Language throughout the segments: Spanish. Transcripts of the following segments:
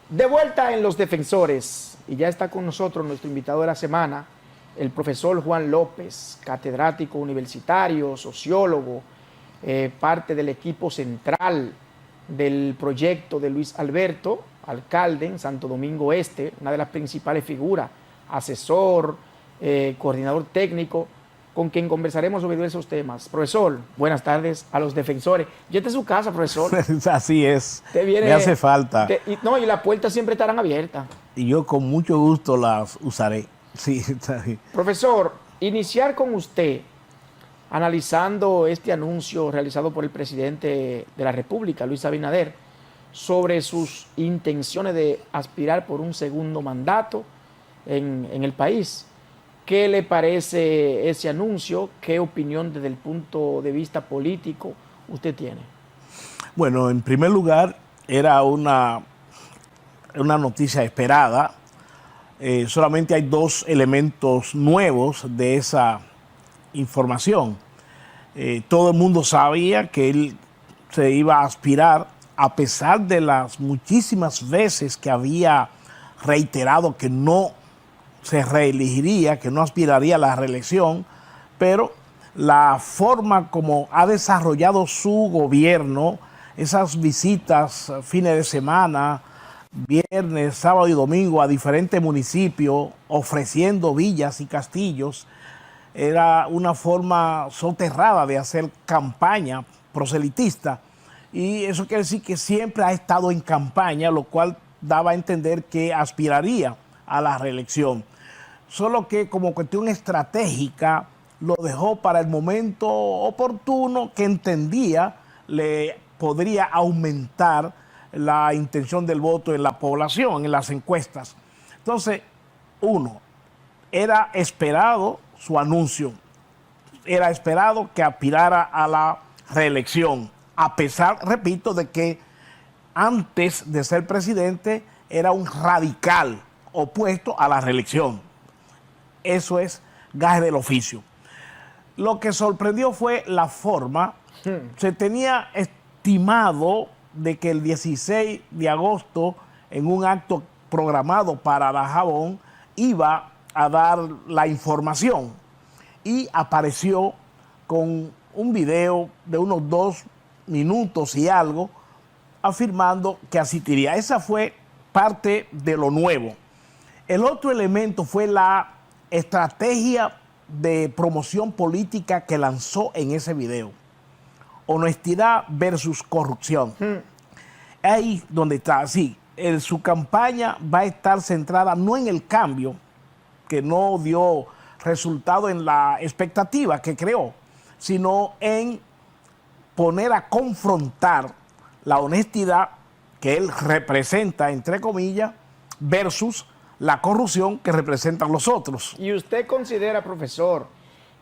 De vuelta en Los Defensores, y ya está con nosotros nuestro invitado de la semana, el profesor Juan López, catedrático universitario, sociólogo, parte del equipo central del proyecto de Luis Alberto, alcalde en Santo Domingo Este, una de las principales figuras, asesor, coordinador técnico, con quien conversaremos sobre diversos temas. Profesor, buenas tardes a Los Defensores. Ya está en su casa, profesor. Así es, me hace falta. Y las puertas siempre estarán abiertas. Y yo con mucho gusto las usaré. Sí, está bien. Profesor, iniciar con usted analizando este anuncio realizado por el presidente de la República, Luis Abinader, sobre sus intenciones de aspirar por un segundo mandato en el país. ¿Qué le parece ese anuncio? ¿Qué opinión desde el punto de vista político usted tiene? Bueno, en primer lugar, era una noticia esperada. Solamente hay dos elementos nuevos de esa información. Todo el mundo sabía que él se iba a aspirar, a pesar de las muchísimas veces que había reiterado que no se reelegiría, que no aspiraría a la reelección, pero la forma como ha desarrollado su gobierno, esas visitas fines de semana, viernes, sábado y domingo a diferentes municipios, ofreciendo villas y castillos, era una forma soterrada de hacer campaña proselitista, y eso quiere decir que siempre ha estado en campaña, lo cual daba a entender que aspiraría a la reelección. Solo que como cuestión estratégica lo dejó para el momento oportuno que entendía le podría aumentar la intención del voto en la población, en las encuestas. Entonces, era esperado su anuncio, era esperado que aspirara a la reelección, a pesar, repito, de que antes de ser presidente era un radical opuesto a la reelección. Eso es gaje del oficio. Lo que sorprendió fue la forma. Se tenía estimado de que el 16 de agosto, en un acto programado para Dajabón, iba a dar la información. Y apareció con un video de unos 2 minutos y algo, afirmando que asistiría. Esa fue parte de lo nuevo. El otro elemento fue la estrategia de promoción política que lanzó en ese video. Honestidad versus corrupción. Ahí donde está, sí, su campaña va a estar centrada no en el cambio, que no dio resultado en la expectativa que creó, sino en poner a confrontar la honestidad que él representa, entre comillas, versus la corrupción que representan los otros. ¿Y usted considera, profesor,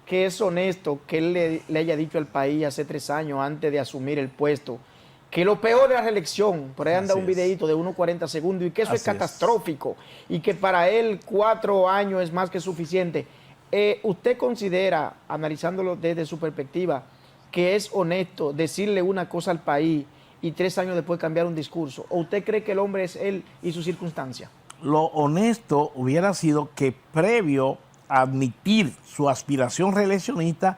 que es honesto que él le haya dicho al país hace 3 años, antes de asumir el puesto, que lo peor de la reelección, por ahí anda un videito de 1:40 segundos, y que eso es catastrófico, y que para él 4 años es más que suficiente? ¿Usted considera, analizándolo desde su perspectiva, que es honesto decirle una cosa al país y 3 años después cambiar un discurso? ¿O usted cree que el hombre es él y su circunstancia? Lo honesto hubiera sido que previo a admitir su aspiración reeleccionista,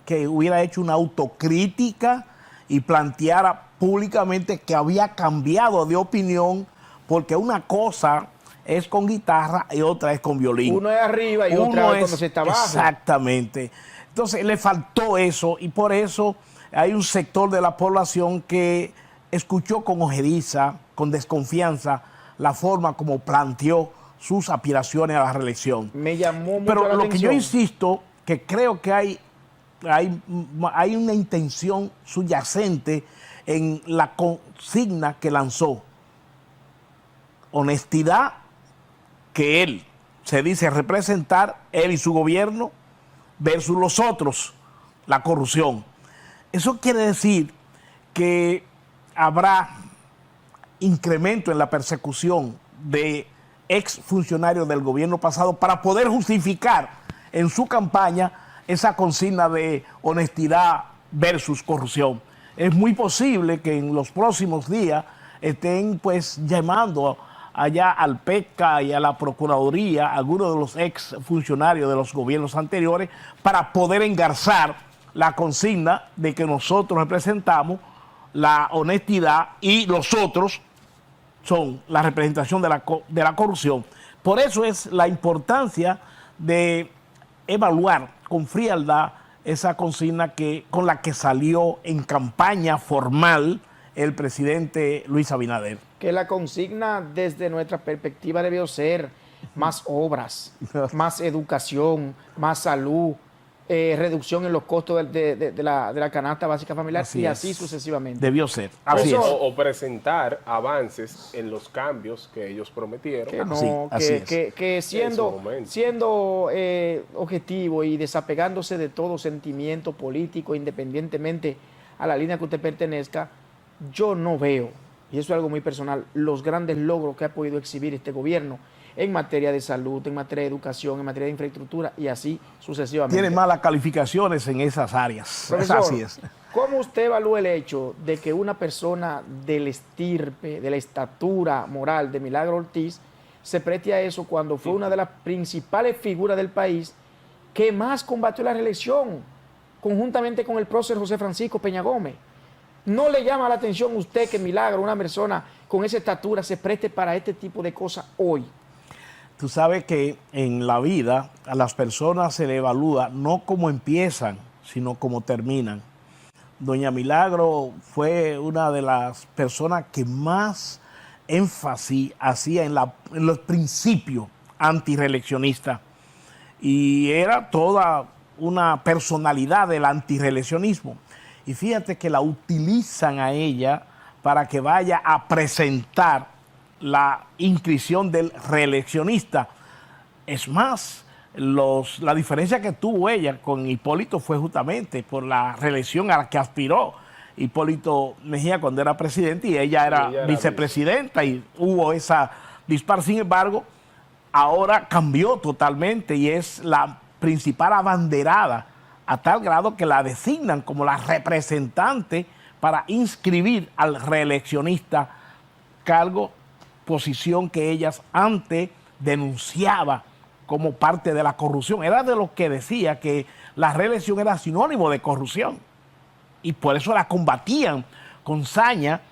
que hubiera hecho una autocrítica y planteara públicamente que había cambiado de opinión, porque una cosa es con guitarra y otra es con violín. Uno es arriba y otra es cuando se está abajo. Exactamente. Entonces le faltó eso, y por eso hay un sector de la población que escuchó con ojeriza, con desconfianza, la forma como planteó sus aspiraciones a la reelección. Me llamó mucho Pero la atención. Que yo insisto, que creo que hay una intención subyacente en la consigna que lanzó. Honestidad, que él se dice representar, él y su gobierno, versus los otros, la corrupción. Eso quiere decir que habrá incremento en la persecución de exfuncionarios del gobierno pasado para poder justificar en su campaña esa consigna de honestidad versus corrupción. Es muy posible que en los próximos días estén pues llamando allá al PECA y a la Procuraduría, algunos de los ex funcionarios de los gobiernos anteriores, para poder engarzar la consigna de que nosotros representamos la honestidad y los otros son la representación de la corrupción. Por eso es la importancia de evaluar con frialdad esa consigna con la que salió en campaña formal el presidente Luis Abinader. Que la consigna desde nuestra perspectiva debió ser más obras, más educación, más salud, reducción en los costos de la canasta básica familiar y así sucesivamente. Debió ser. Así es. O presentar avances en los cambios que ellos prometieron. Que no, que siendo objetivo y desapegándose de todo sentimiento político, independientemente a la línea que usted pertenezca, yo no veo, y eso es algo muy personal, los grandes logros que ha podido exhibir este gobierno en materia de salud, en materia de educación, en materia de infraestructura y así sucesivamente. Tiene malas calificaciones en esas áreas. Profesor, así es. ¿Cómo usted evalúa el hecho de que una persona del estirpe, de la estatura moral de Milagro Ortiz, se preste a eso cuando fue una de las principales figuras del país que más combatió la reelección, conjuntamente con el prócer José Francisco Peña Gómez? ¿No le llama la atención a usted que Milagro, una persona con esa estatura, se preste para este tipo de cosas hoy? Tú sabes que en la vida a las personas se le evalúa no cómo empiezan, sino cómo terminan. Doña Milagro fue una de las personas que más énfasis hacía en los principios antireeleccionistas. Y era toda una personalidad del antireeleccionismo. Y fíjate que la utilizan a ella para que vaya a presentar la inscripción del reeleccionista. Es más, la diferencia que tuvo ella con Hipólito fue justamente por la reelección a la que aspiró Hipólito Mejía cuando era presidente y ella era vicepresidenta y hubo esa dispar. Sin embargo, ahora cambió totalmente y es la principal abanderada a tal grado que la designan como la representante para inscribir al reeleccionista, cargo, posición que ellas antes denunciaba como parte de la corrupción. Era de los que decía que la reelección era sinónimo de corrupción y por eso la combatían con saña,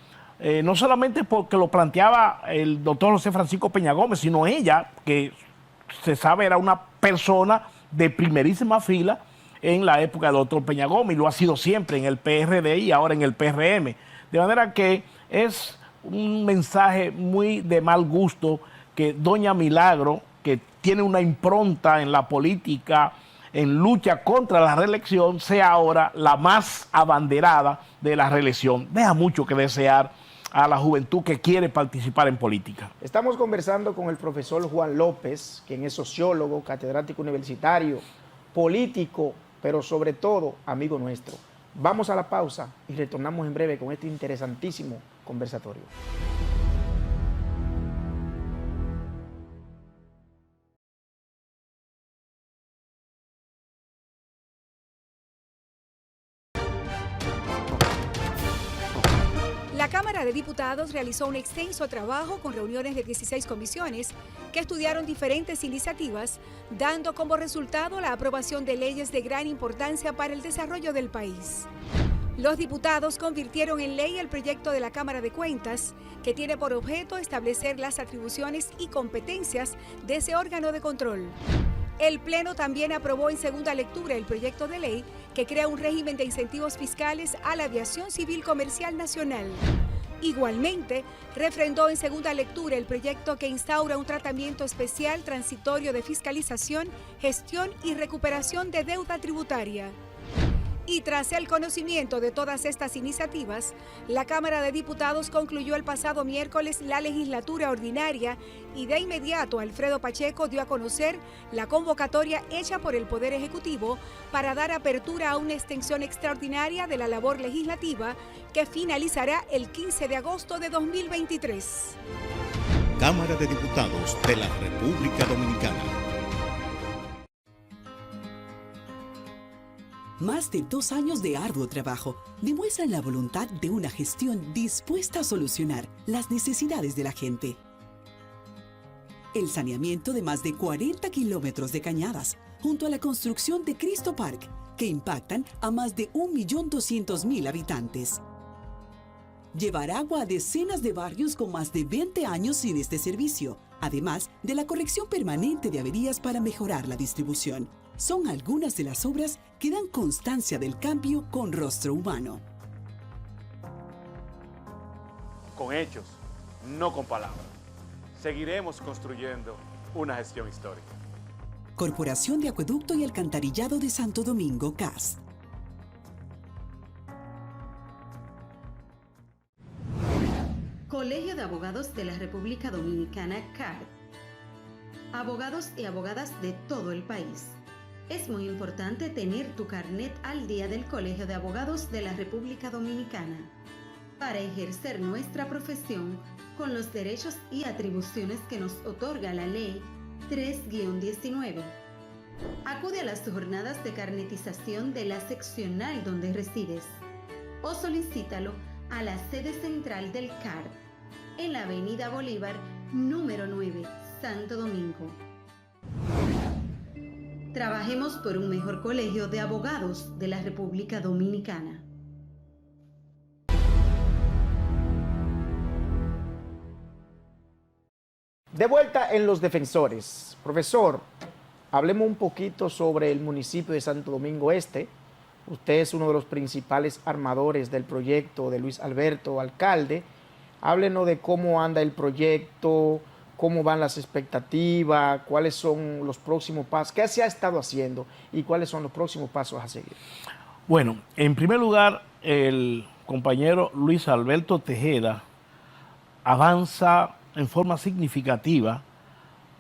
no solamente porque lo planteaba el doctor José Francisco Peña Gómez, sino ella, que se sabe era una persona de primerísima fila en la época del doctor Peña Gómez, y lo ha sido siempre en el PRD y ahora en el PRM. De manera que es un mensaje muy de mal gusto que doña Milagro, que tiene una impronta en la política, en lucha contra la reelección, sea ahora la más abanderada de la reelección. Deja mucho que desear a la juventud que quiere participar en política. Estamos conversando con el profesor Juan López, quien es sociólogo, catedrático universitario, político, pero sobre todo amigo nuestro. Vamos a la pausa y retornamos en breve con este interesantísimo conversatorio. La Cámara de Diputados realizó un extenso trabajo con reuniones de 16 comisiones que estudiaron diferentes iniciativas, dando como resultado la aprobación de leyes de gran importancia para el desarrollo del país. Los diputados convirtieron en ley el proyecto de la Cámara de Cuentas, que tiene por objeto establecer las atribuciones y competencias de ese órgano de control. El Pleno también aprobó en segunda lectura el proyecto de ley que crea un régimen de incentivos fiscales a la aviación civil comercial nacional. Igualmente, refrendó en segunda lectura el proyecto que instaura un tratamiento especial transitorio de fiscalización, gestión y recuperación de deuda tributaria. Y tras el conocimiento de todas estas iniciativas, la Cámara de Diputados concluyó el pasado miércoles la legislatura ordinaria y de inmediato Alfredo Pacheco dio a conocer la convocatoria hecha por el Poder Ejecutivo para dar apertura a una extensión extraordinaria de la labor legislativa que finalizará el 15 de agosto de 2023. Cámara de Diputados de la República Dominicana. Más de 2 años de arduo trabajo demuestran la voluntad de una gestión dispuesta a solucionar las necesidades de la gente. El saneamiento de más de 40 kilómetros de cañadas, junto a la construcción de Cristo Park, que impactan a más de 1.200.000 habitantes. Llevar agua a decenas de barrios con más de 20 años sin este servicio, además de la corrección permanente de averías para mejorar la distribución. Son algunas de las obras que dan constancia del cambio con rostro humano. Con hechos, no con palabras. Seguiremos construyendo una gestión histórica. Corporación de Acueducto y Alcantarillado de Santo Domingo, CAS. Colegio de Abogados de la República Dominicana, CARD. Abogados y abogadas de todo el país. Es muy importante tener tu carnet al día del Colegio de Abogados de la República Dominicana para ejercer nuestra profesión con los derechos y atribuciones que nos otorga la Ley 3-19. Acude a las jornadas de carnetización de la seccional donde resides o solicítalo a la sede central del CARD en la Avenida Bolívar, número 9, Santo Domingo. Trabajemos por un mejor colegio de abogados de la República Dominicana. De vuelta en Los Defensores. Profesor, hablemos un poquito sobre el municipio de Santo Domingo Este. Usted es uno de los principales armadores del proyecto de Luis Alberto, alcalde. Háblenos de cómo anda el proyecto, cómo van las expectativas, cuáles son los próximos pasos, qué se ha estado haciendo y cuáles son los próximos pasos a seguir. Bueno, en primer lugar, el compañero Luis Alberto Tejeda avanza en forma significativa,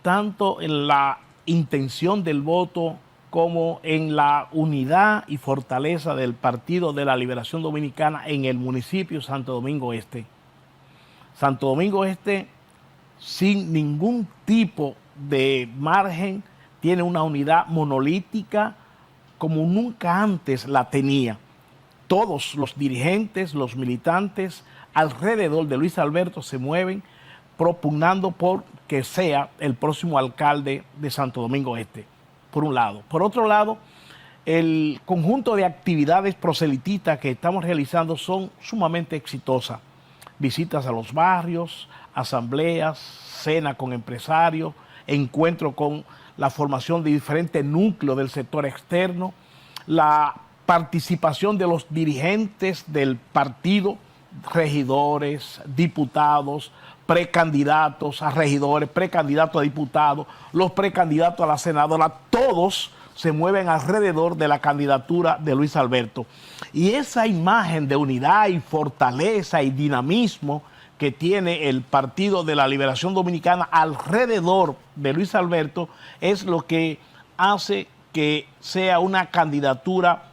tanto en la intención del voto como en la unidad y fortaleza del Partido de la Liberación Dominicana en el municipio de Santo Domingo Este. Santo Domingo Este, sin ningún tipo de margen, tiene una unidad monolítica como nunca antes la tenía. Todos los dirigentes, los militantes alrededor de Luis Alberto se mueven propugnando por que sea el próximo alcalde de Santo Domingo Este, por un lado. Por otro lado, el conjunto de actividades proselitistas que estamos realizando son sumamente exitosas. Visitas a los barrios, asambleas, cena con empresarios, encuentro con la formación de diferentes núcleos del sector externo, la participación de los dirigentes del partido, regidores, diputados, precandidatos a regidores, precandidatos a diputados, los precandidatos a la senadora, todos se mueven alrededor de la candidatura de Luis Alberto. Y esa imagen de unidad y fortaleza y dinamismo que tiene el Partido de la Liberación Dominicana alrededor de Luis Alberto es lo que hace que sea una candidatura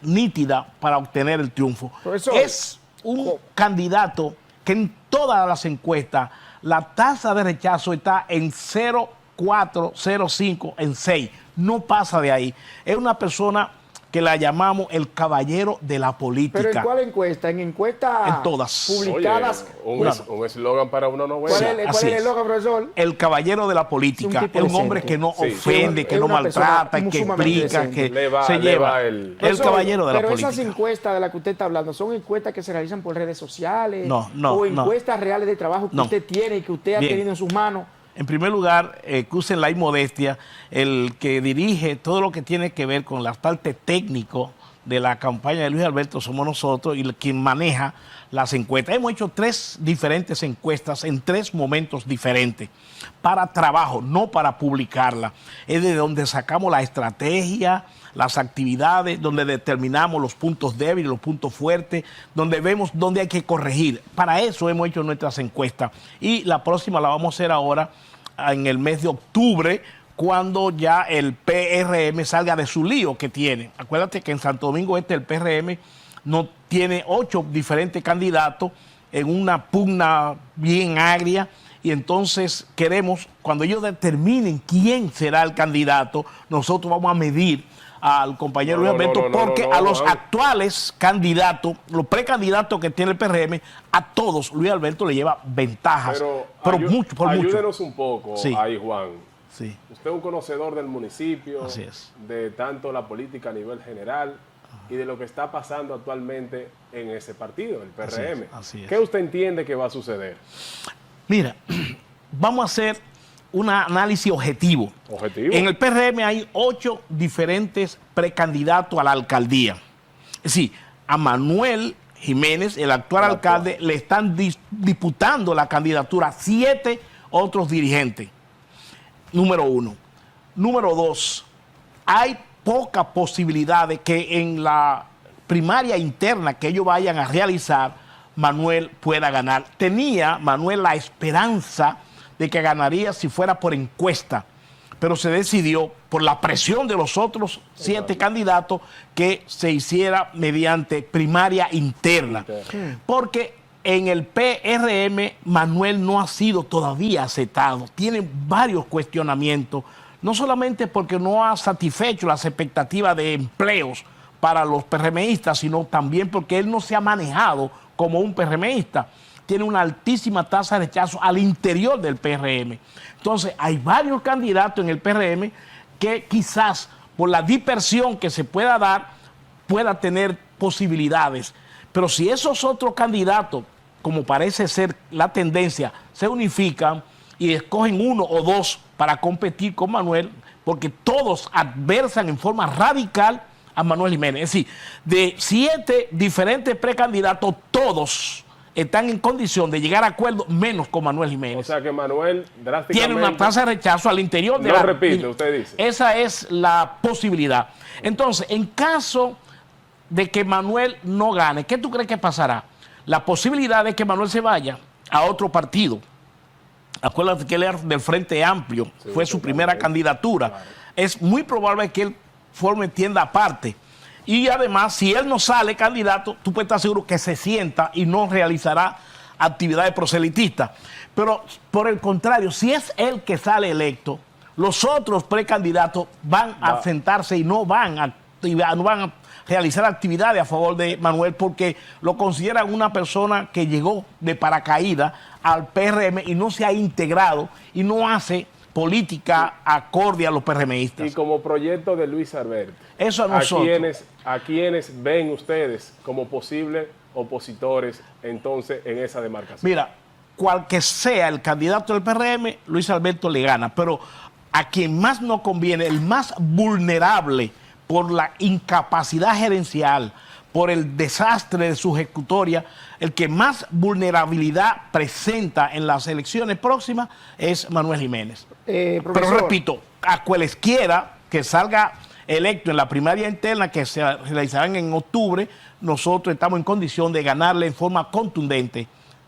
nítida para obtener el triunfo. Profesor, es un candidato que en todas las encuestas la tasa de rechazo está en 0,4, 0,5, en 6. No pasa de ahí. Es una persona que la llamamos el caballero de la política. ¿Pero en cuál encuesta? ¿En encuestas en todas publicadas? Oye, un eslogan para una novela. ¿Cuál es el eslogan, profesor? El caballero de la política. Es un hombre que no ofende, que no maltrata, que explica, que se lleva. El caballero de la política. Pero esas encuestas de las que usted está hablando, ¿son encuestas que se realizan por redes sociales? No. ¿O encuestas reales de trabajo que usted tiene y que usted ha tenido en sus manos? En primer lugar, que usen la inmodestia, el que dirige todo lo que tiene que ver con la parte técnico de la campaña de Luis Alberto somos nosotros y quien maneja las encuestas. Hemos hecho 3 diferentes encuestas en 3 momentos diferentes para trabajo, no para publicarla. Es de donde sacamos la estrategia, las actividades, donde determinamos los puntos débiles, los puntos fuertes, donde vemos dónde hay que corregir. Para eso hemos hecho nuestras encuestas y la próxima la vamos a hacer ahora en el mes de octubre, cuando ya el PRM salga de su lío que tiene. Acuérdate que en Santo Domingo Este el PRM no tiene 8 diferentes candidatos en una pugna bien agria, y entonces queremos, cuando ellos determinen quién será el candidato, nosotros vamos a medir al compañero Luis Alberto, porque a los actuales candidatos, los precandidatos que tiene el PRM, a todos Luis Alberto le lleva ventajas, pero mucho, por mucho. Ayúdenos un poco ahí, Juan. Sí. Usted es un conocedor del municipio, así es, de tanto la política a nivel general y de lo que está pasando actualmente en ese partido, el PRM. Así es. ¿Qué usted entiende que va a suceder? Mira, vamos a hacer un análisis objetivo. En el PRM hay 8 diferentes precandidatos a la alcaldía. Es decir, a Manuel Jiménez, el actual alcalde, le están disputando la candidatura a 7 otros dirigentes. Número 1. Número 2, hay poca posibilidad de que en la primaria interna que ellos vayan a realizar, Manuel pueda ganar. Tenía Manuel la esperanza de que ganaría si fuera por encuesta, pero se decidió por la presión de los otros 7 candidatos que se hiciera mediante primaria interna. Porque en el PRM Manuel no ha sido todavía aceptado, tiene varios cuestionamientos, no solamente porque no ha satisfecho las expectativas de empleos para los PRMistas, sino también porque él no se ha manejado como un PRMista. Tiene una altísima tasa de rechazo al interior del PRM. Entonces, hay varios candidatos en el PRM que quizás por la dispersión que se pueda dar, pueda tener posibilidades. Pero si esos otros candidatos, como parece ser la tendencia, se unifican y escogen 1 o 2 para competir con Manuel, porque todos adversan en forma radical a Manuel Jiménez. Es decir, de 7 diferentes precandidatos, todos están en condición de llegar a acuerdo, menos con Manuel Jiménez. O sea que Manuel drásticamente tiene una tasa de rechazo al interior de la... repite, usted dice. Esa es la posibilidad. Entonces, en caso de que Manuel no gane, ¿qué tú crees que pasará? La posibilidad de que Manuel se vaya a otro partido. Acuérdate que él era del Frente Amplio, fue su primera candidatura. Claro. Es muy probable que él forme tienda aparte. Y además, si él no sale candidato, tú puedes estar seguro que se sienta y no realizará actividades proselitistas. Pero, por el contrario, si es él que sale electo, los otros precandidatos van a sentarse y no van a realizar actividades a favor de Manuel porque lo consideran una persona que llegó de paracaídas al PRM y no se ha integrado y no hace política acorde a los PRMistas. Y como proyecto de Luis Alberto, eso a nosotros. ¿A quiénes ven ustedes como posibles opositores entonces en esa demarcación? Mira, cual que sea el candidato del PRM, Luis Alberto le gana, pero a quien más nos conviene, el más vulnerable por la incapacidad gerencial, por el desastre de su ejecutoria, el que más vulnerabilidad presenta en las elecciones próximas es Manuel Jiménez. Pero repito, a cualesquiera que salga electo en la primaria interna que se realizarán en octubre, nosotros estamos en condición de ganarle en forma contundente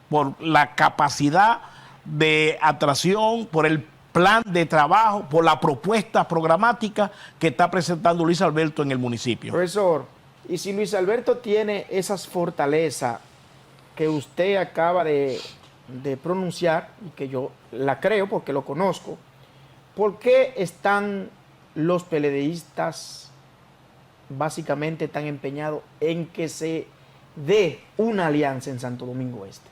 por la capacidad de atracción, por el plan de trabajo, por la propuesta programática que está presentando Luis Alberto en el municipio. Profesor, y si Luis Alberto tiene esas fortalezas que usted acaba de pronunciar, y que yo la creo porque lo conozco, ¿por qué están los PLDistas básicamente tan empeñados en que se dé una alianza en Santo Domingo Este?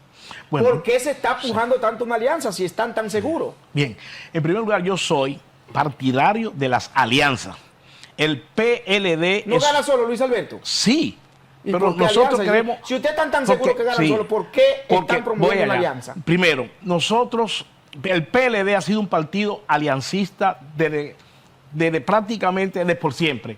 Bueno, ¿por qué se está pujando tanto una alianza si están tan seguros? Bien, en primer lugar yo soy partidario de las alianzas. El PLD... ¿No gana solo Luis Alberto? Sí, pero nosotros creemos... Si usted está tan seguro que gana solo, ¿por qué están promoviendo una alianza? Primero, nosotros, el PLD ha sido un partido aliancista desde prácticamente de por siempre.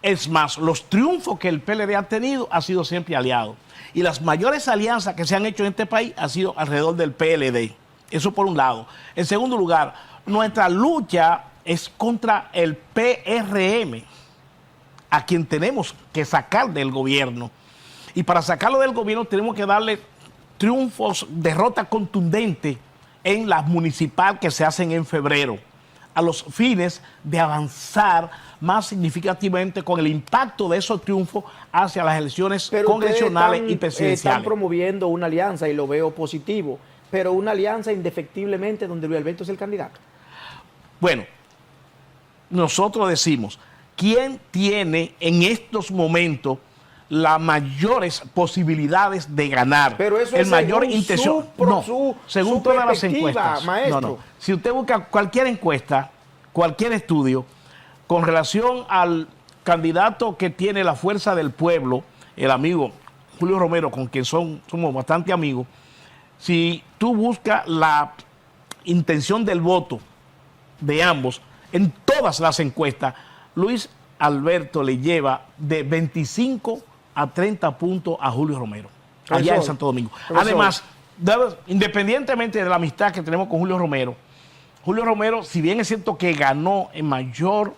Es más, los triunfos que el PLD ha tenido ha sido siempre aliado. Y las mayores alianzas que se han hecho en este país han sido alrededor del PLD. Eso por un lado. En segundo lugar, nuestra lucha es contra el PRM, a quien tenemos que sacar del gobierno. Y para sacarlo del gobierno tenemos que darle triunfos, derrota contundente en las municipales que se hacen en febrero, a los fines de avanzar más significativamente con el impacto de esos triunfos hacia las elecciones congresionales y presidenciales. Están promoviendo una alianza y lo veo positivo, pero una alianza indefectiblemente donde Luis Alberto es el candidato. Bueno, nosotros decimos quién tiene en estos momentos las mayores posibilidades de ganar. Pero eso el es mayor según intención. según todas las perspectiva, encuestas. maestro. No. Si usted busca cualquier encuesta, cualquier estudio, con relación al candidato que tiene la fuerza del pueblo, el amigo Julio Romero, con quien somos bastante amigos, si tú buscas la intención del voto de ambos, en todas las encuestas, Luis Alberto le lleva de 25 a 30 puntos a Julio Romero, allá en Santo Domingo. Además, independientemente de la amistad que tenemos con Julio Romero, si bien es cierto que ganó en mayor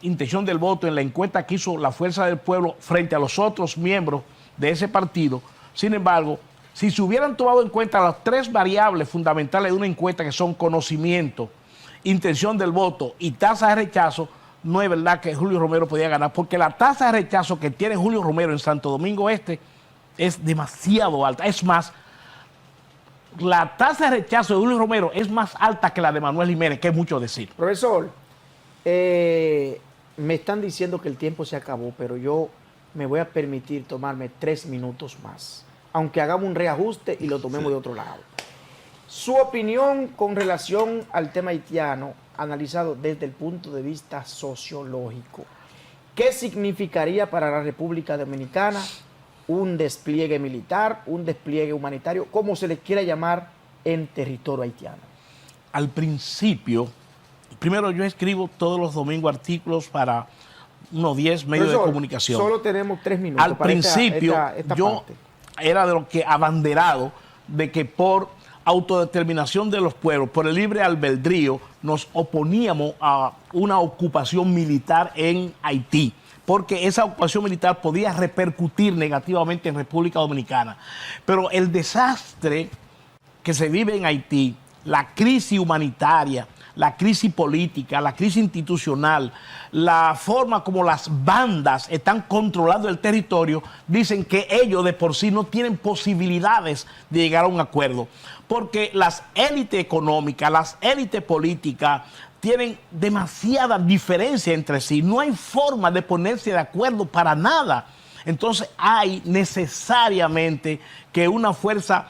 intención del voto en la encuesta que hizo la Fuerza del Pueblo frente a los otros miembros de ese partido, sin embargo, si se hubieran tomado en cuenta las tres variables fundamentales de una encuesta, que son conocimiento, intención del voto y tasa de rechazo, no es verdad que Julio Romero podía ganar, porque la tasa de rechazo que tiene Julio Romero en Santo Domingo Este es demasiado alta. Es más, la tasa de rechazo de Julio Romero es más alta que la de Manuel Jiménez, que es mucho decir. Profesor, me están diciendo que el tiempo se acabó, pero yo me voy a permitir tomarme 3 minutos más, aunque hagamos un reajuste y lo tomemos de otro lado. Su opinión con relación al tema haitiano, analizado desde el punto de vista sociológico. ¿Qué significaría para la República Dominicana un despliegue militar, un despliegue humanitario, como se le quiera llamar, en territorio haitiano? Al principio, primero yo escribo todos los domingos artículos para unos 10 medios de comunicación. Solo tenemos 3 minutos. Al principio, esta yo parte era de lo que abanderado de que por autodeterminación de los pueblos, por el libre albedrío, nos oponíamos a una ocupación militar en Haití, porque esa ocupación militar podía repercutir negativamente en República Dominicana. Pero el desastre que se vive en Haití, la crisis humanitaria, la crisis política, la crisis institucional, la forma como las bandas están controlando el territorio, dicen que ellos de por sí no tienen posibilidades de llegar a un acuerdo, porque las élites económicas, las élites políticas tienen demasiada diferencia entre sí, no hay forma de ponerse de acuerdo para nada. Entonces hay necesariamente que una fuerza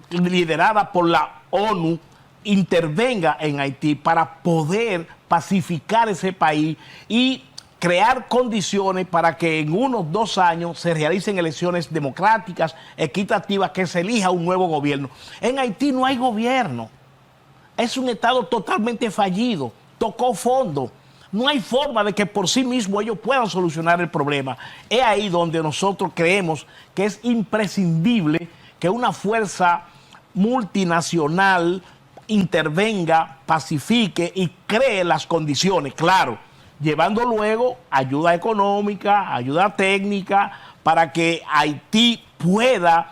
liderada por la ONU intervenga en Haití para poder pacificar ese país y crear condiciones para que en unos 2 años se realicen elecciones democráticas, equitativas, que se elija un nuevo gobierno. En Haití no hay gobierno. Es un estado totalmente fallido, tocó fondo. No hay forma de que por sí mismo ellos puedan solucionar el problema. Es ahí donde nosotros creemos que es imprescindible que una fuerza multinacional intervenga, pacifique y cree las condiciones, claro, llevando luego ayuda económica, ayuda técnica, para que Haití pueda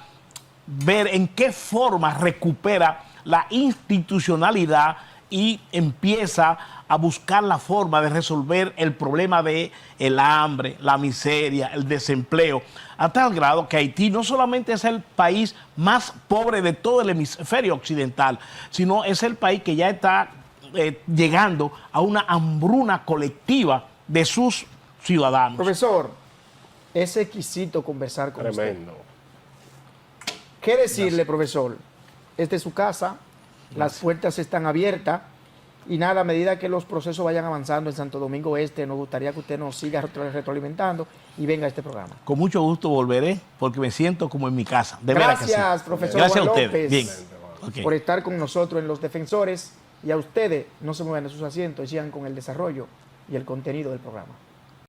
ver en qué forma recupera la institucionalidad y empieza a buscar la forma de resolver el problema de el hambre, la miseria, el desempleo, a tal grado que Haití no solamente es el país más pobre de todo el hemisferio occidental, sino es el país que ya está llegando a una hambruna colectiva de sus ciudadanos. Profesor, es exquisito conversar con Tremendo. usted. ¿Qué decirle, profesor? Esta es su casa, las puertas están abiertas y nada, a medida que los procesos vayan avanzando en Santo Domingo Este, nos gustaría que usted nos siga retroalimentando y venga a este programa. Con mucho gusto volveré porque me siento como en mi casa. De veras que sí. Gracias, profesor Gracias Juan a López, ustedes. Bien. Okay. por estar con nosotros en Los Defensores, y a ustedes no se muevan de sus asientos y sigan con el desarrollo y el contenido del programa.